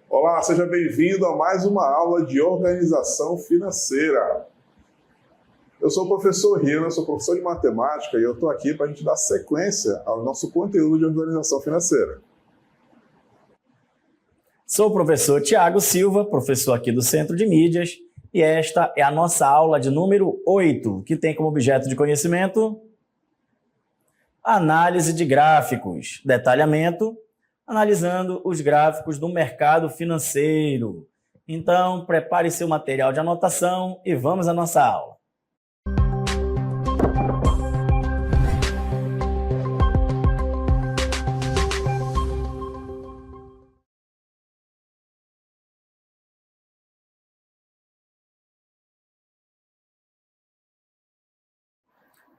Olá, seja bem-vindo a mais uma aula de organização financeira. Eu sou o professor Rino, sou professor de matemática e eu estou aqui para a gente dar sequência ao nosso conteúdo de organização financeira. Sou o professor Tiago Silva, professor aqui do Centro de Mídias, e esta é a nossa aula de número 8, que tem como objeto de conhecimento análise de gráficos, detalhamento, analisando os gráficos do mercado financeiro. Então, prepare seu material de anotação e vamos à nossa aula.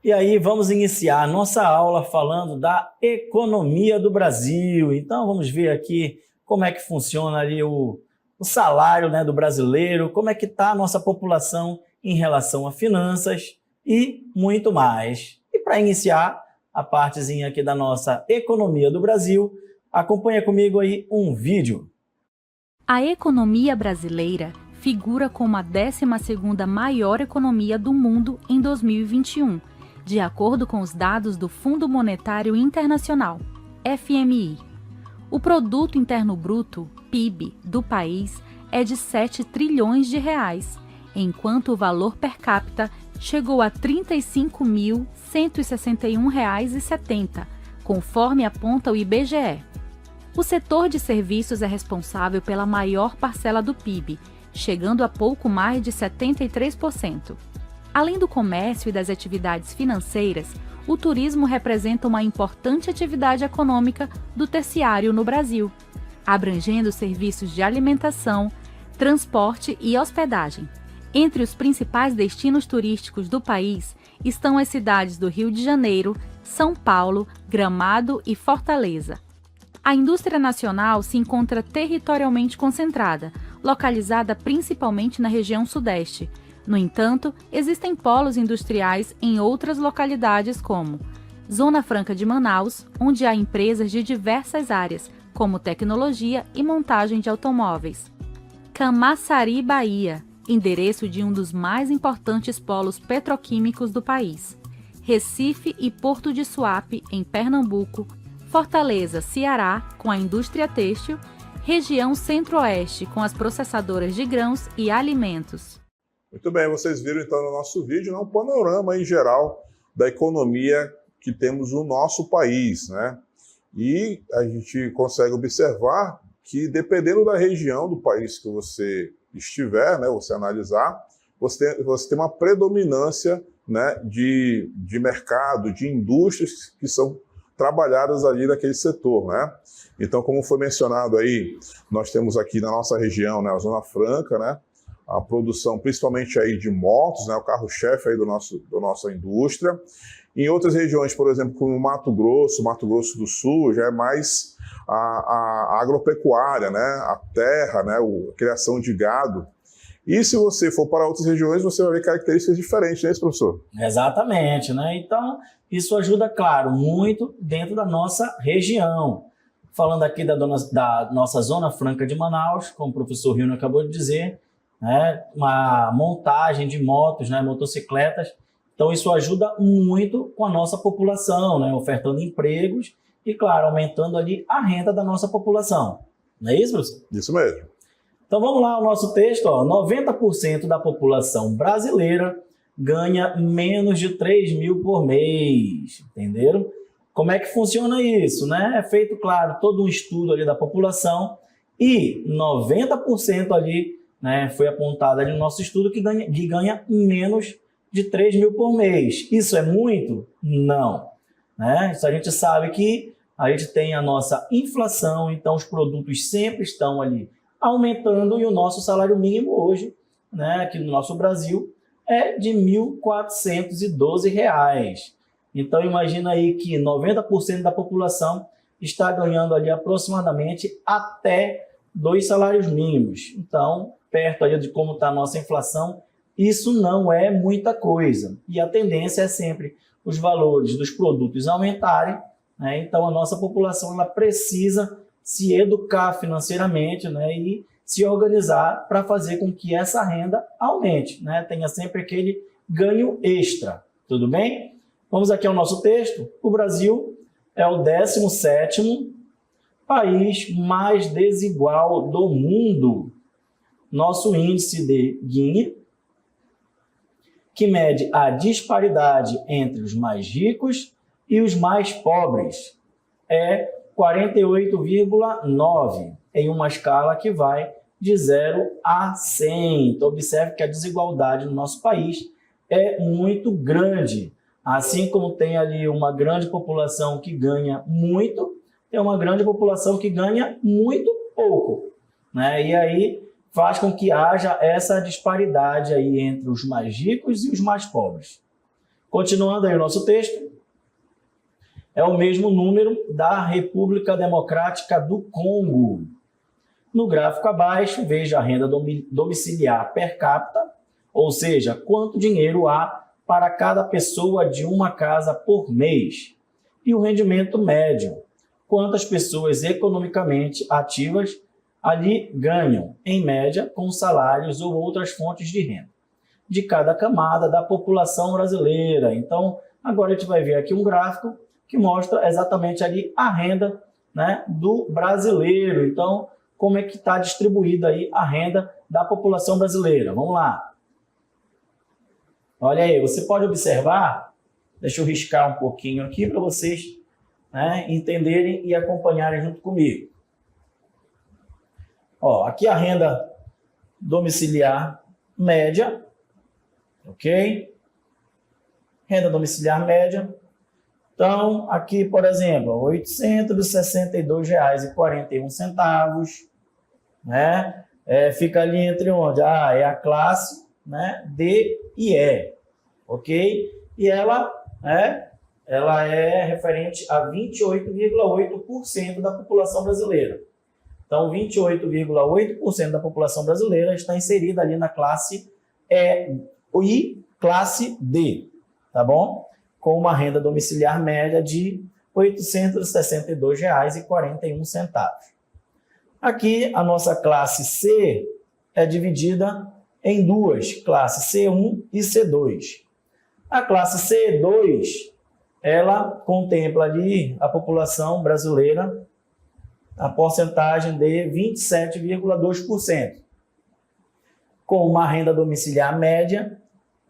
E aí, vamos iniciar a nossa aula falando da economia do Brasil. Então, vamos ver aqui como é que funciona ali o salário, né, do brasileiro, como é que está a nossa população em relação a finanças e muito mais. E para iniciar a partezinha aqui da nossa economia do Brasil, acompanha comigo aí um vídeo. A economia brasileira figura como a 12ª maior economia do mundo em 2021, de acordo com os dados do Fundo Monetário Internacional, FMI. O Produto Interno Bruto, PIB, do país é de 7 trilhões de reais, enquanto o valor per capita chegou a R$ 35.161,70, conforme aponta o IBGE. O setor de serviços é responsável pela maior parcela do PIB, chegando a pouco mais de 73%. Além do comércio e das atividades financeiras, o turismo representa uma importante atividade econômica do terciário no Brasil, abrangendo serviços de alimentação, transporte e hospedagem. Entre os principais destinos turísticos do país estão as cidades do Rio de Janeiro, São Paulo, Gramado e Fortaleza. A indústria nacional se encontra territorialmente concentrada, localizada principalmente na região sudeste. No entanto, existem polos industriais em outras localidades como Zona Franca de Manaus, onde há empresas de diversas áreas, como tecnologia e montagem de automóveis. Camaçari, Bahia, endereço de um dos mais importantes polos petroquímicos do país. Recife e Porto de Suape, em Pernambuco. Fortaleza, Ceará, com a indústria têxtil. Região Centro-Oeste, com as processadoras de grãos e alimentos. Muito bem, vocês viram então no nosso vídeo, né, um panorama em geral da economia que temos no nosso país, né? E a gente consegue observar que dependendo da região do país que você estiver, né, você analisar, você tem uma predominância, né, de mercado, de indústrias que são trabalhadas ali naquele setor, né? Então, como foi mencionado aí, nós temos aqui na nossa região, né, a Zona Franca, né, a produção principalmente aí de motos, né, o carro-chefe aí da nossa indústria. Em outras regiões, por exemplo, como Mato Grosso do Sul, já é mais a agropecuária, né, a terra, né, a criação de gado. E se você for para outras regiões, você vai ver características diferentes, não é isso, professor? Exatamente, né? Então, isso ajuda, claro, muito dentro da nossa região. Falando aqui da nossa Zona Franca de Manaus, como o professor Rino acabou de dizer, né, uma montagem de motos, né, motocicletas. Então, isso ajuda muito com a nossa população, né, ofertando empregos e, claro, aumentando ali a renda da nossa população. Não é isso, professor? Isso mesmo. Então, vamos lá, o nosso texto. 90% da população brasileira ganha menos de 3 mil por mês. Entenderam? Como é que funciona isso, né? É feito, claro, todo um estudo ali da população e 90% ali, né, foi apontado ali no nosso estudo que ganha menos de 3 mil por mês. Isso é muito? Não. Né? Isso a gente sabe que a gente tem a nossa inflação, então os produtos sempre estão ali aumentando e o nosso salário mínimo hoje, né, aqui no nosso Brasil, é de R$ 1.412. Então imagina aí que 90% da população está ganhando ali aproximadamente até 2 salários mínimos. Então, perto aí de como está a nossa inflação, isso não é muita coisa. E a tendência é sempre os valores dos produtos aumentarem, né? Então, a nossa população ela precisa se educar financeiramente, né? E se organizar para fazer com que essa renda aumente, né? Tenha sempre aquele ganho extra. Tudo bem? Vamos aqui ao nosso texto. O Brasil é o 17º país mais desigual do mundo. Nosso índice de Gini, que mede a disparidade entre os mais ricos e os mais pobres, é 48,9, em uma escala que vai de 0 a 100. Então, observe que a desigualdade no nosso país é muito grande. Assim como tem ali uma grande população que ganha muito, tem uma grande população que ganha muito pouco, né? E aí faz com que haja essa disparidade aí entre os mais ricos e os mais pobres. Continuando aí o nosso texto, é o mesmo número da República Democrática do Congo. No gráfico abaixo, veja a renda domiciliar per capita, ou seja, quanto dinheiro há para cada pessoa de uma casa por mês. E o rendimento médio, quantas pessoas economicamente ativas ali ganham, em média, com salários ou outras fontes de renda, de cada camada da população brasileira. Então, agora a gente vai ver aqui um gráfico que mostra exatamente ali a renda, né, do brasileiro. Então, como é que está distribuída aí a renda da população brasileira? Vamos lá. Olha aí, você pode observar, deixa eu riscar um pouquinho aqui para vocês, né, entenderem e acompanharem junto comigo. Ó, aqui a renda domiciliar média, ok? Renda domiciliar média. Então, aqui, por exemplo, R$ 862,41, né? Fica ali entre onde? É a classe, né, D e E, ok? E ela é referente a 28,8% da população brasileira. Então, 28,8% da população brasileira está inserida ali na classe E e classe D, tá bom? Com uma renda domiciliar média de R$ 862,41. Aqui, a nossa classe C é dividida em duas, classe C1 e C2. A classe C2, ela contempla ali a população brasileira, a porcentagem de 27,2%, com uma renda domiciliar média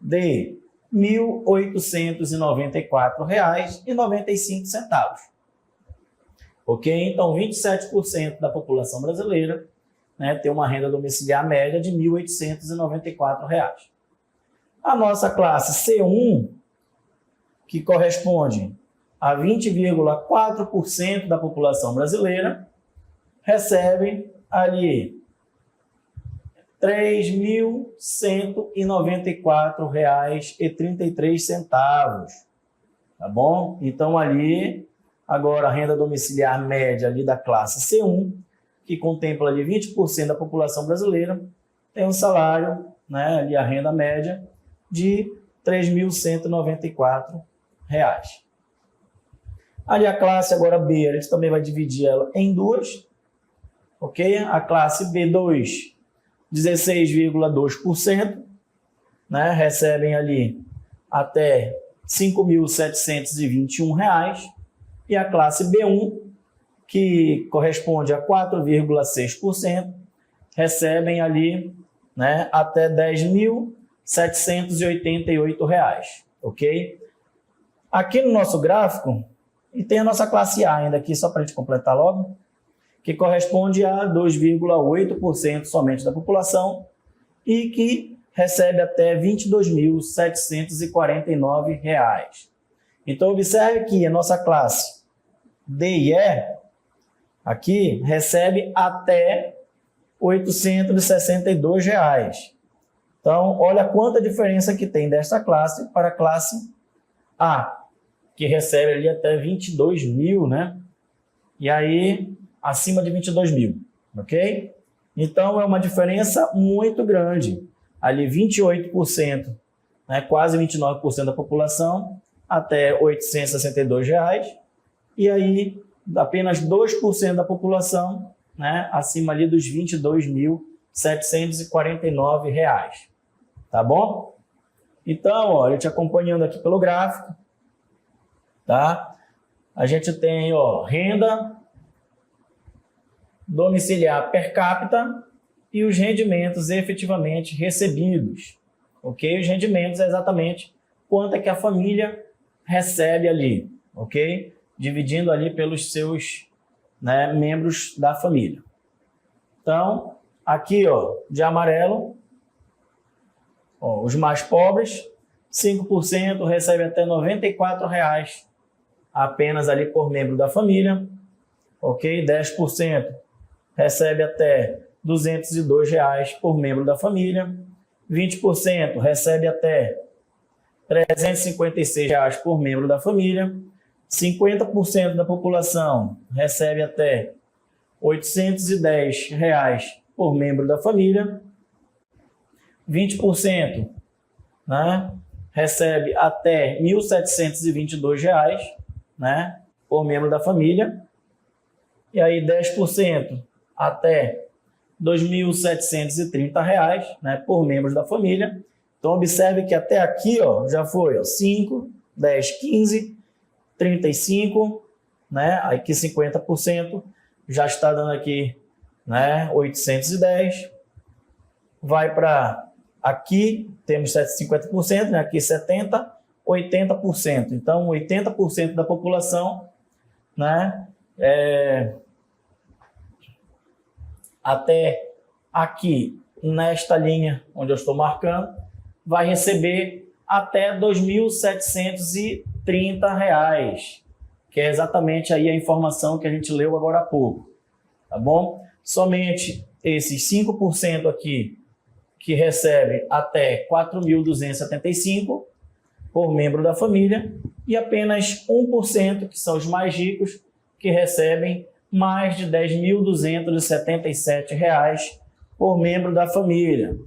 de R$ 1.894,95. Ok? Então, 27% da população brasileira, né, tem uma renda domiciliar média de R$ 1.894. A nossa classe C1, que corresponde a 20,4% da população brasileira, recebe ali R$ 3.194,33, tá bom? Então ali, agora a renda domiciliar média ali da classe C1, que contempla ali 20% da população brasileira, tem um salário, né, ali a renda média de R$ 3.194. Ali a classe agora B, a gente também vai dividir ela em duas, ok? A classe B2, 16,2%, né? Recebem ali até R$ 5.721, e a classe B1, que corresponde a 4,6%, recebem ali, né, até R$ 10.788, ok? Aqui no nosso gráfico, e tem a nossa classe A ainda aqui, só para a gente completar logo, que corresponde a 2,8% somente da população e que recebe até R$ 22.749. Então, observe que a nossa classe D e E, aqui, recebe até R$ 862. Então, olha quanta diferença que tem desta classe para a classe A, que recebe ali até 22 mil, né? E aí, acima de 22 mil, ok? Então, é uma diferença muito grande. Ali 28%, né, quase 29% da população, até R$ 862. E aí, apenas 2% da população, né, acima ali dos R$ 22.749. Tá bom? Então, ó, eu te acompanhando aqui pelo gráfico, tá? A gente tem, ó, renda domiciliar per capita e os rendimentos efetivamente recebidos, ok? Os rendimentos é exatamente quanto é que a família recebe ali, ok? Dividindo ali pelos seus, né, membros da família. Então, aqui, ó, de amarelo, ó, os mais pobres, 5% recebe até R$ 94,00 apenas ali por membro da família, ok? 10% recebe até R$ 202,00 por membro da família, 20% recebe até R$ 356,00 por membro da família, 50% da população recebe até R$ 810,00 por membro da família, 20%, né, recebe até R$ 1.722,00, né, por membro da família, e aí 10% até R$ 2.730,00, né, por membros da família. Então, observe que até aqui, ó, já foi, ó, 5, 10, 15, 35, né, aqui 50%, já está dando aqui, né, 810, vai para aqui, temos 50%, né, aqui 70%, 80%. Então, 80% da população, né, até aqui, nesta linha onde eu estou marcando, vai receber até R$ 2.730, que é exatamente aí a informação que a gente leu agora há pouco, tá bom? Somente esses 5% aqui, que recebe até R$ 4.275 por membro da família, e apenas 1%, que são os mais ricos, que recebem mais de R$ 10.277 por membro da família.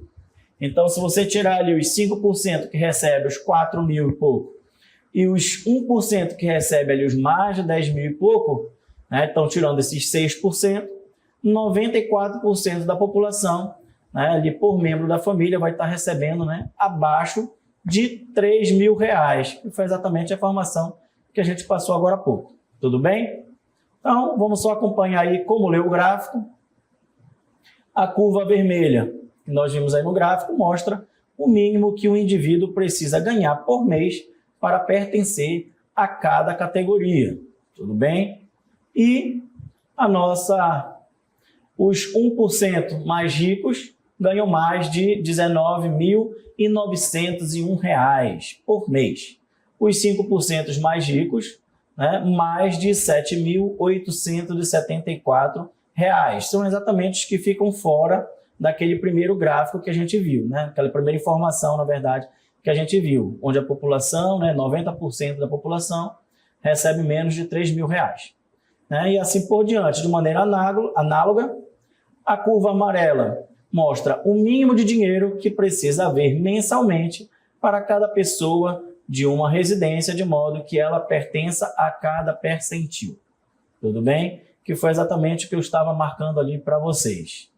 Então, se você tirar ali os 5% que recebe os 4 mil e pouco, e os 1% que recebe ali os mais de 10 mil e pouco, né, então tirando esses 6%, 94% da população, né, ali por membro da família vai estar recebendo, né, abaixo de R$ 3.000, que foi exatamente a informação que a gente passou agora há pouco. Tudo bem? Então, vamos só acompanhar aí como leu o gráfico. A curva vermelha que nós vimos aí no gráfico mostra o mínimo que o indivíduo precisa ganhar por mês para pertencer a cada categoria. Tudo bem? E os 1% mais ricos ganham mais de R$ 19.901 por mês. Os 5% mais ricos, né, mais de R$ 7.874. São exatamente os que ficam fora daquele primeiro gráfico que a gente viu, né? Aquela primeira informação, na verdade, que a gente viu, onde a população, né, 90% da população, recebe menos de R$ 3.000. Né? E assim por diante, de maneira análoga, a curva amarela mostra o mínimo de dinheiro que precisa haver mensalmente para cada pessoa de uma residência, de modo que ela pertença a cada percentil. Tudo bem? Que foi exatamente o que eu estava marcando ali para vocês.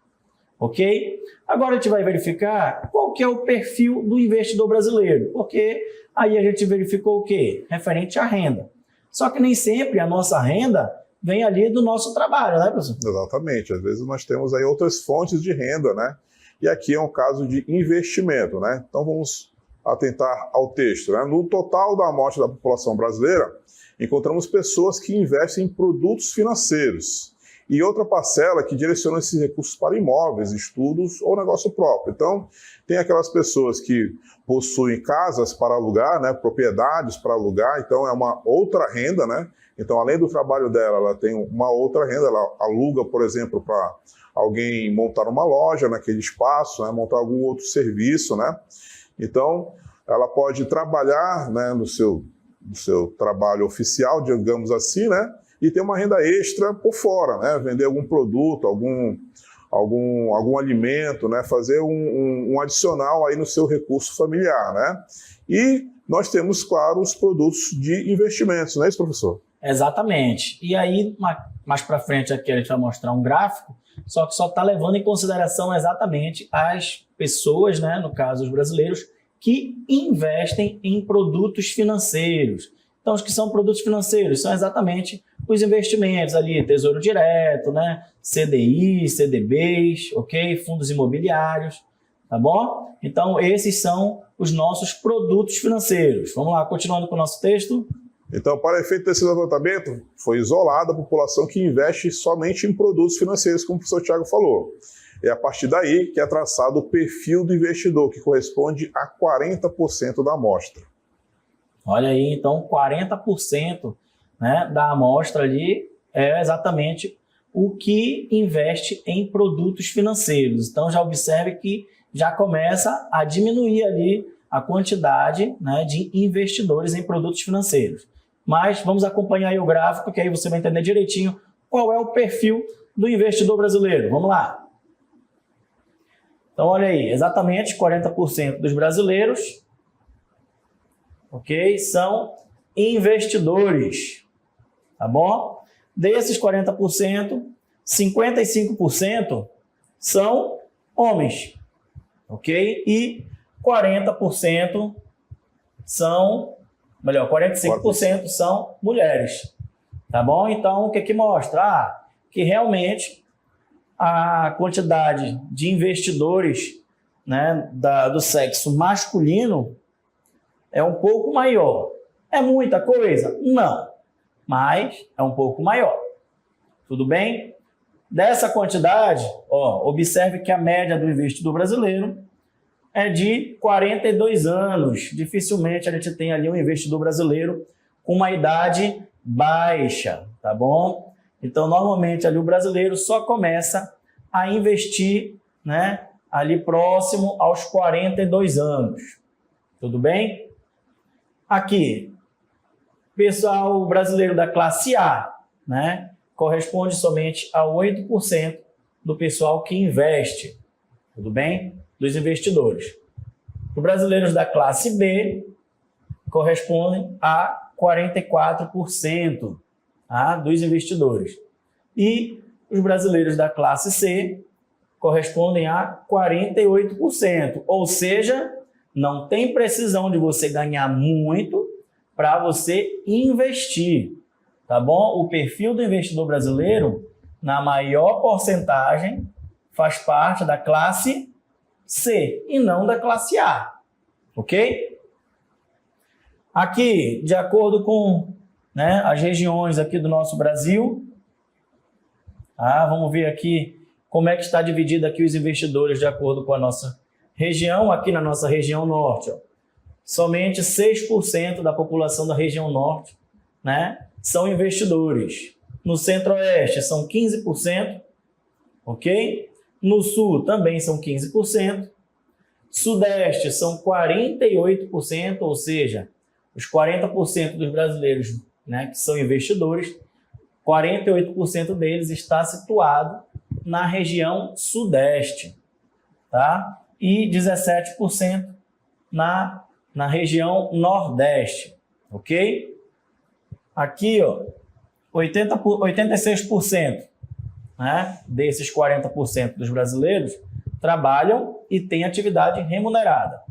Ok? Agora a gente vai verificar qual que é o perfil do investidor brasileiro, porque aí a gente verificou o quê? Referente à renda. Só que nem sempre a nossa renda vem ali do nosso trabalho, né, professor? Exatamente. Às vezes nós temos aí outras fontes de renda, né? E aqui é um caso de investimento, né? Então vamos atentar ao texto, né? No total da amostra da população brasileira, encontramos pessoas que investem em produtos financeiros e outra parcela que direciona esses recursos para imóveis, estudos ou negócio próprio. Então, tem aquelas pessoas que possuem casas para alugar, né, propriedades para alugar, então é uma outra renda, né? Então, além do trabalho dela, ela tem uma outra renda, ela aluga, por exemplo, para alguém montar uma loja naquele espaço, né, montar algum outro serviço, né? Então, ela pode trabalhar, né, no seu trabalho oficial, digamos assim, né? E ter uma renda extra por fora, né? Vender algum produto, algum alimento, né? Fazer um adicional aí no seu recurso familiar, né? E nós temos, claro, os produtos de investimentos, não é isso, professor? Exatamente. E aí, mais para frente aqui, a gente vai mostrar um gráfico, só que só está levando em consideração exatamente as pessoas, né, no caso os brasileiros, que investem em produtos financeiros. Então, os que são produtos financeiros são exatamente os investimentos ali, Tesouro Direto, né, CDI, CDBs, ok? Fundos imobiliários, tá bom? Então, esses são os nossos produtos financeiros. Vamos lá, continuando com o nosso texto. Então, para efeito desse levantamento, foi isolada a população que investe somente em produtos financeiros, como o professor Thiago falou. É a partir daí que é traçado o perfil do investidor, que corresponde a 40% da amostra. Olha aí, então 40%, né, da amostra ali é exatamente o que investe em produtos financeiros. Então já observe que já começa a diminuir ali a quantidade, né, de investidores em produtos financeiros. Mas vamos acompanhar aí o gráfico, que aí você vai entender direitinho qual é o perfil do investidor brasileiro. Vamos lá. Então olha aí, exatamente 40% dos brasileiros, ok, são investidores, tá bom? Desses 40%, 55% são homens, ok? E 40% são, melhor, 45% são mulheres, tá bom? Então, o que mostra? Que realmente a quantidade de investidores, né, do sexo masculino é um pouco maior. É muita coisa? Não, mas é um pouco maior. Tudo bem? Dessa quantidade, ó, observe que a média do investidor brasileiro é de 42 anos. Dificilmente a gente tem ali um investidor brasileiro com uma idade baixa, tá bom? Então, normalmente ali o brasileiro só começa a investir, né, ali próximo aos 42 anos. Tudo bem? Aqui, pessoal brasileiro da classe A, né, corresponde somente a 8% do pessoal que investe, tudo bem? Dos investidores. Os brasileiros da classe B correspondem a 44%, tá, dos investidores. E os brasileiros da classe C correspondem a 48%, ou seja, não tem precisão de você ganhar muito para você investir, tá bom? O perfil do investidor brasileiro, na maior porcentagem, faz parte da classe C e não da classe A, ok? Aqui, de acordo com, né, as regiões aqui do nosso Brasil, vamos ver aqui como é que está dividido aqui os investidores de acordo com a nossa região. Aqui na nossa região norte, ó, somente 6% da população da região norte, né, são investidores. No centro-oeste são 15%, ok? No sul também são 15%. Sudeste são 48%, ou seja, os 40% dos brasileiros, né, que são investidores, 48% deles está situado na região sudeste, tá? E 17% na região nordeste, ok? Aqui, ó, 86%, né, desses 40% dos brasileiros trabalham e têm atividade remunerada,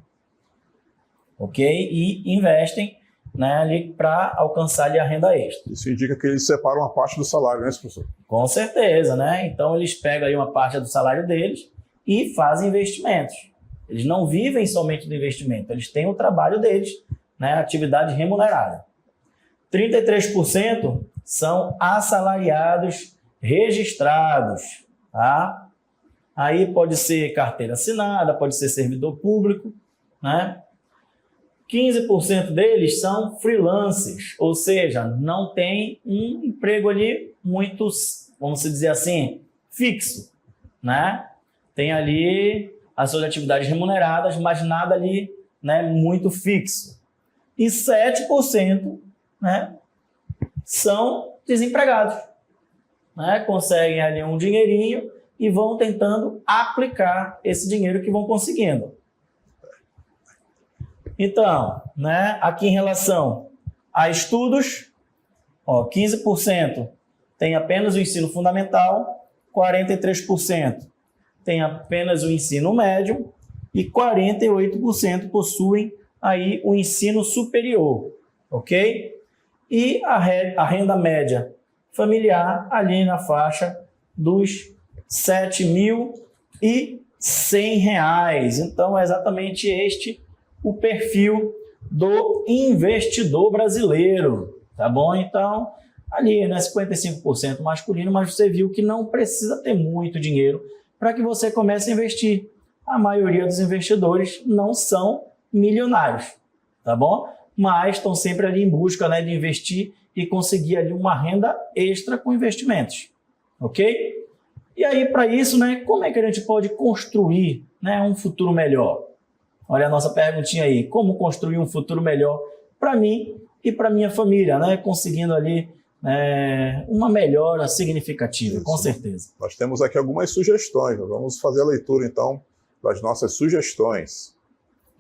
ok? E investem, né, ali para alcançar ali a renda extra. Isso indica que eles separam uma parte do salário, né, professor? Com certeza, né? Então eles pegam aí uma parte do salário deles e fazem investimentos. Eles não vivem somente do investimento, eles têm o trabalho deles, né, atividade remunerada. 33% são assalariados registrados, tá? Aí pode ser carteira assinada, pode ser servidor público, né? 15% deles são freelancers, ou seja, não tem um emprego ali muito, vamos dizer assim, fixo, né? Tem ali as suas atividades remuneradas, mas nada ali, né, muito fixo. E 7%, né, são desempregados, né? Conseguem ali um dinheirinho e vão tentando aplicar esse dinheiro que vão conseguindo. Então, né, aqui em relação a estudos, 15% tem apenas o ensino fundamental, 43% tem apenas o ensino médio e 48% possuem aí o ensino superior, ok? E a renda média familiar ali na faixa dos R$ 7.100. Então, é exatamente este o perfil do investidor brasileiro, tá bom? Então, ali, né, 55% masculino, mas você viu que não precisa ter muito dinheiro para que você comece a investir. A maioria dos investidores não são milionários, tá bom? Mas estão sempre ali em busca, né, de investir e conseguir ali uma renda extra com investimentos, ok? E aí, para isso, né, como é que a gente pode construir, né, um futuro melhor? Olha a nossa perguntinha aí, como construir um futuro melhor para mim e para minha família, né? Conseguindo ali uma melhora significativa, Isso. Com certeza. Nós temos aqui algumas sugestões, nós vamos fazer a leitura então das nossas sugestões.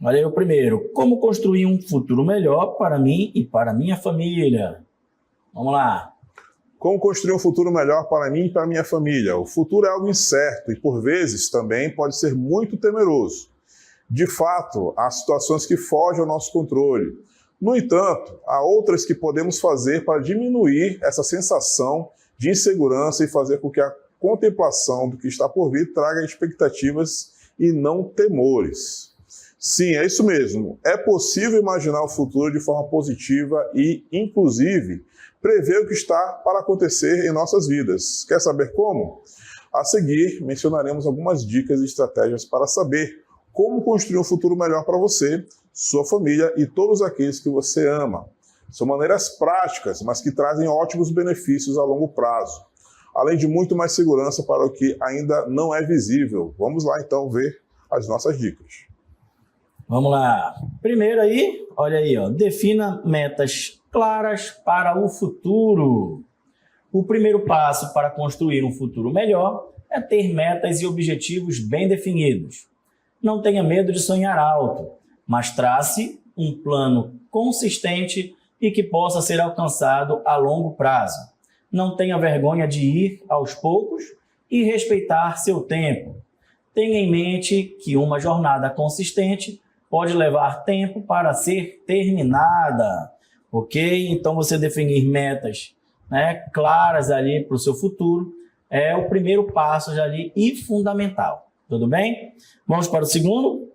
Olha aí o primeiro, como construir um futuro melhor para mim e para minha família? Vamos lá. Como construir um futuro melhor para mim e para minha família? O futuro é algo incerto e, por vezes, também pode ser muito temeroso. De fato, há situações que fogem ao nosso controle. No entanto, há outras que podemos fazer para diminuir essa sensação de insegurança e fazer com que a contemplação do que está por vir traga expectativas e não temores. Sim, é isso mesmo. É possível imaginar o futuro de forma positiva e, inclusive, prever o que está para acontecer em nossas vidas. Quer saber como? A seguir, mencionaremos algumas dicas e estratégias para saber como construir um futuro melhor para você, sua família e todos aqueles que você ama. São maneiras práticas, mas que trazem ótimos benefícios a longo prazo, além de muito mais segurança para o que ainda não é visível. Vamos lá então ver as nossas dicas. Vamos lá. Primeiro aí, olha aí, defina metas claras para o futuro. O primeiro passo para construir um futuro melhor é ter metas e objetivos bem definidos. Não tenha medo de sonhar alto, mas trace um plano consistente e que possa ser alcançado a longo prazo. Não tenha vergonha de ir aos poucos e respeitar seu tempo. Tenha em mente que uma jornada consistente pode levar tempo para ser terminada, ok? Então, você definir metas, né, claras ali para o seu futuro é o primeiro passo já ali e fundamental. Tudo bem? Vamos para o segundo?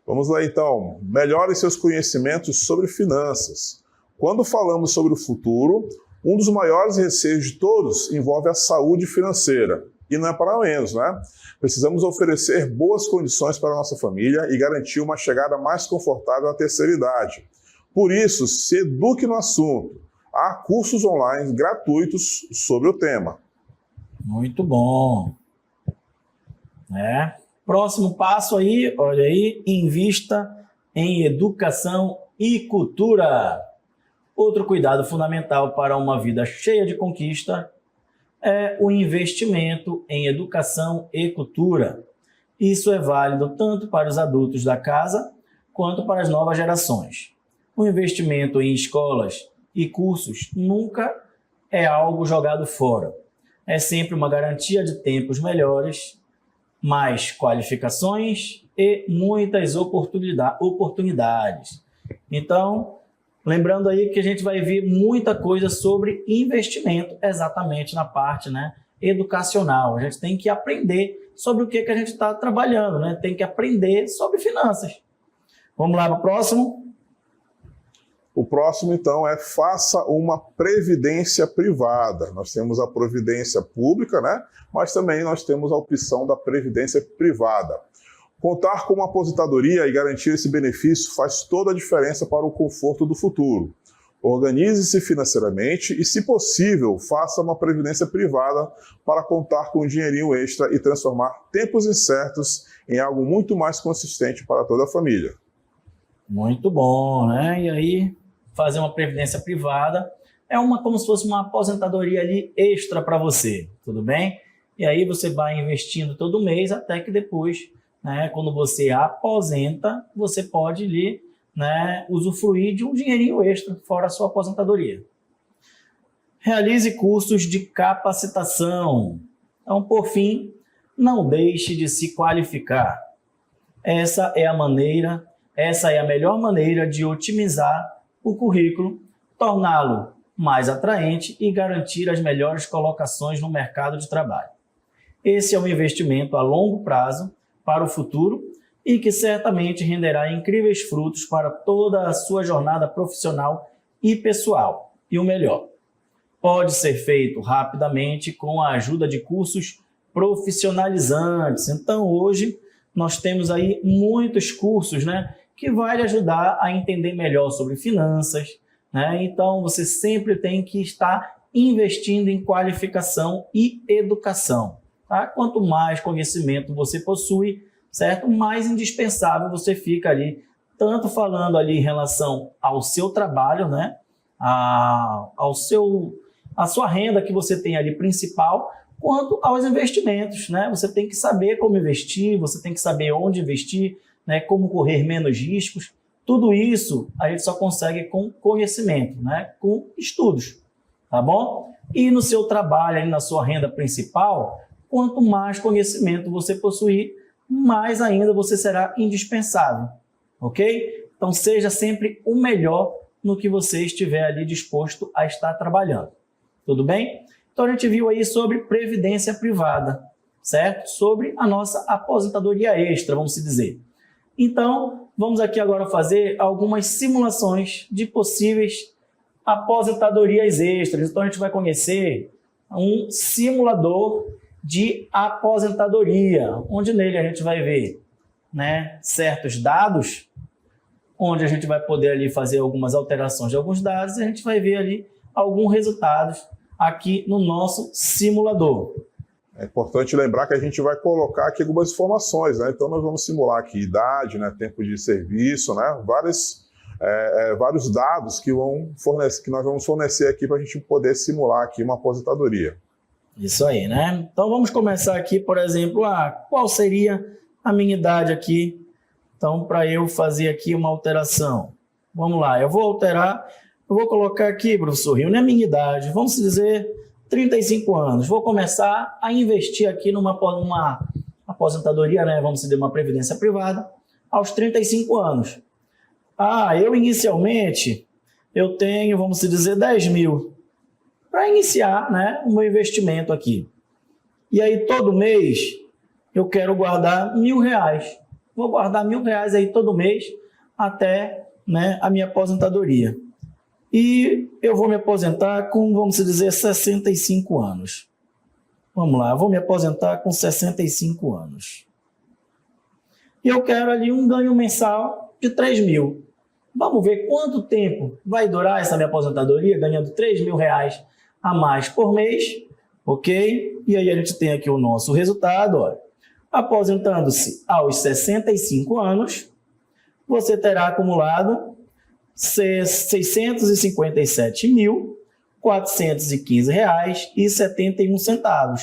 Vamos lá então. Melhore seus conhecimentos sobre finanças. Quando falamos sobre o futuro, um dos maiores receios de todos envolve a saúde financeira. E não é para menos, né? Precisamos oferecer boas condições para a nossa família e garantir uma chegada mais confortável à terceira idade. Por isso, se eduque no assunto. Há cursos online gratuitos sobre o tema. Muito bom. Próximo passo aí, olha aí, invista em educação e cultura. Outro cuidado fundamental para uma vida cheia de conquista é o investimento em educação e cultura. Isso é válido tanto para os adultos da casa quanto para as novas gerações. O investimento em escolas e cursos nunca é algo jogado fora. É sempre uma garantia de tempos melhores, mais qualificações e muitas oportunidades. Então, lembrando aí que a gente vai ver muita coisa sobre investimento exatamente na parte, né, educacional. A gente tem que aprender sobre o que a gente está trabalhando, né? Tem que aprender sobre finanças. Vamos lá para o próximo? O próximo, então, é faça uma previdência privada. Nós temos a previdência pública, né? Mas também nós temos a opção da previdência privada. Contar com uma aposentadoria e garantir esse benefício faz toda a diferença para o conforto do futuro. Organize-se financeiramente e, se possível, faça uma previdência privada para contar com um dinheirinho extra e transformar tempos incertos em algo muito mais consistente para toda a família. Muito bom, né? E aí, fazer uma previdência privada é como se fosse uma aposentadoria ali extra para você, tudo bem? E aí você vai investindo todo mês até que depois, né, quando você aposenta, você pode ali, né, usufruir de um dinheirinho extra fora a sua aposentadoria. Realize cursos de capacitação. Então, por fim, não deixe de se qualificar. Essa é a melhor maneira de otimizar o currículo, torná-lo mais atraente e garantir as melhores colocações no mercado de trabalho. Esse é um investimento a longo prazo para o futuro e que certamente renderá incríveis frutos para toda a sua jornada profissional e pessoal. E o melhor, pode ser feito rapidamente com a ajuda de cursos profissionalizantes. Então, hoje, nós temos aí muitos cursos, né, que vai lhe ajudar a entender melhor sobre finanças, né? Então, você sempre tem que estar investindo em qualificação e educação. Tá? Quanto mais conhecimento você possui, certo? Mais indispensável você fica ali, tanto falando ali em relação ao seu trabalho, né? A sua renda que você tem ali principal, quanto aos investimentos, né? Você tem que saber como investir, você tem que saber onde investir, né? Como correr menos riscos. Tudo isso a gente só consegue com conhecimento, né? Com estudos, tá bom? E no seu trabalho, aí na sua renda principal, quanto mais conhecimento você possuir, mais ainda você será indispensável, ok? Então seja sempre o melhor no que você estiver ali disposto a estar trabalhando, tudo bem? Então a gente viu aí sobre previdência privada, certo? Sobre a nossa aposentadoria extra, vamos dizer. Então, vamos aqui agora fazer algumas simulações de possíveis aposentadorias extras. Então, a gente vai conhecer um simulador de aposentadoria, onde nele a gente vai ver, né, certos dados, onde a gente vai poder ali fazer algumas alterações de alguns dados e a gente vai ver ali alguns resultados aqui no nosso simulador. É importante lembrar que a gente vai colocar aqui algumas informações, né? Então nós vamos simular aqui idade, né, tempo de serviço, né, vários dados que nós vamos fornecer aqui para a gente poder simular aqui uma aposentadoria. Isso aí, né? Então vamos começar aqui, por exemplo, qual seria a minha idade aqui? Então, para eu fazer aqui uma alteração. Vamos lá, eu vou colocar aqui, professor Rio, não é a minha idade, vamos dizer 35 anos. Vou começar a investir aqui numa aposentadoria, né? Vamos dizer, uma previdência privada, aos 35 anos. Eu inicialmente, eu tenho, vamos dizer, 10 mil para iniciar, né, o meu investimento aqui. E aí, todo mês, eu quero guardar R$1.000. Vou guardar R$1.000 aí todo mês até, né, a minha aposentadoria. E eu vou me aposentar com, vamos dizer, 65 anos. Vamos lá, eu vou me aposentar com 65 anos. E eu quero ali um ganho mensal de 3 mil. Vamos ver quanto tempo vai durar essa minha aposentadoria, ganhando R$3.000 a mais por mês, ok? E aí a gente tem aqui o nosso resultado, olha. Aposentando-se aos 65 anos, você terá acumulado R$657.415,71,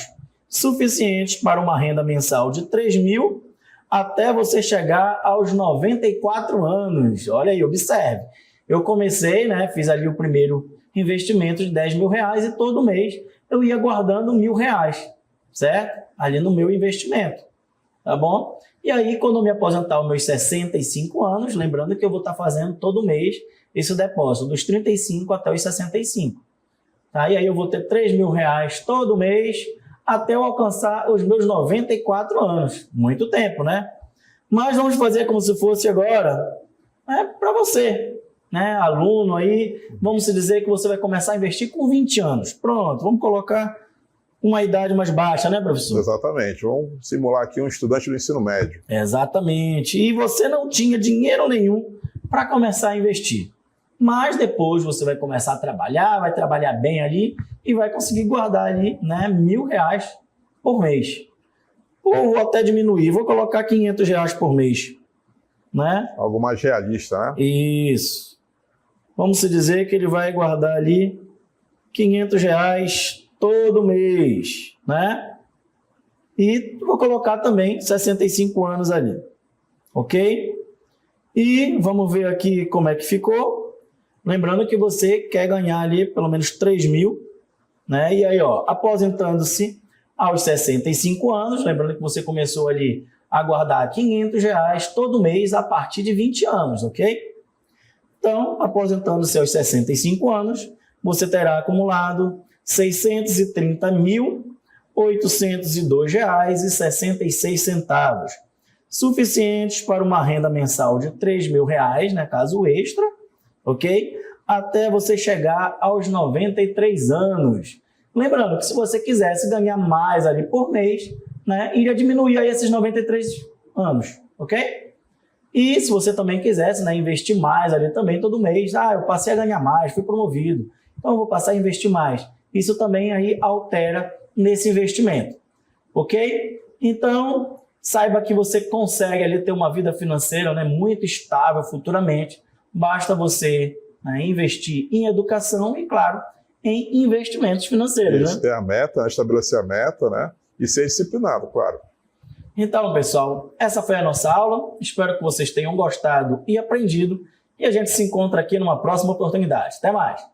suficiente para uma renda mensal de 3 mil até você chegar aos 94 anos. Olha aí, observe. Eu comecei, né, fiz ali o primeiro investimento de R$10.000 e todo mês eu ia guardando R$1.000, certo? Ali no meu investimento, tá bom? E aí, quando eu me aposentar aos meus 65 anos, lembrando que eu vou estar fazendo todo mês esse depósito, dos 35 até os 65. Tá? E aí eu vou ter R$3.000 todo mês até eu alcançar os meus 94 anos. Muito tempo, né? Mas vamos fazer como se fosse agora, para você, né? Aluno aí, vamos dizer que você vai começar a investir com 20 anos. Pronto, vamos colocar uma idade mais baixa, né, professor? Exatamente. Vamos simular aqui um estudante do ensino médio. Exatamente. E você não tinha dinheiro nenhum para começar a investir. Mas depois você vai começar a trabalhar, vai trabalhar bem ali e vai conseguir guardar ali, né, R$1.000 por mês. Ou vou até diminuir, vou colocar R$500 por mês, né? Algo mais realista, né? Isso. Vamos dizer que ele vai guardar ali R$500 todo mês, né? E vou colocar também 65 anos ali, ok? E vamos ver aqui como é que ficou. Lembrando que você quer ganhar ali pelo menos 3 mil, né? E aí, ó, aposentando-se aos 65 anos, lembrando que você começou ali a guardar R$500 todo mês a partir de 20 anos, ok? Então, aposentando-se aos 65 anos, você terá acumulado R$ 630.802,66, suficientes para uma renda mensal de R$3 mil, né, caso extra, ok? Até você chegar aos 93 anos. Lembrando que se você quisesse ganhar mais ali por mês, né, iria diminuir aí esses 93 anos, ok? E se você também quisesse, né, investir mais ali também todo mês, eu passei a ganhar mais, fui promovido, então eu vou passar a investir mais. Isso também aí altera nesse investimento, ok? Então, saiba que você consegue ali ter uma vida financeira, né, muito estável futuramente. Basta você, né, investir em educação e, claro, em investimentos financeiros. Isso, ter a meta, né, estabelecer a meta, né? E ser disciplinado, claro. Então, pessoal, essa foi a nossa aula. Espero que vocês tenham gostado e aprendido. E a gente se encontra aqui numa próxima oportunidade. Até mais!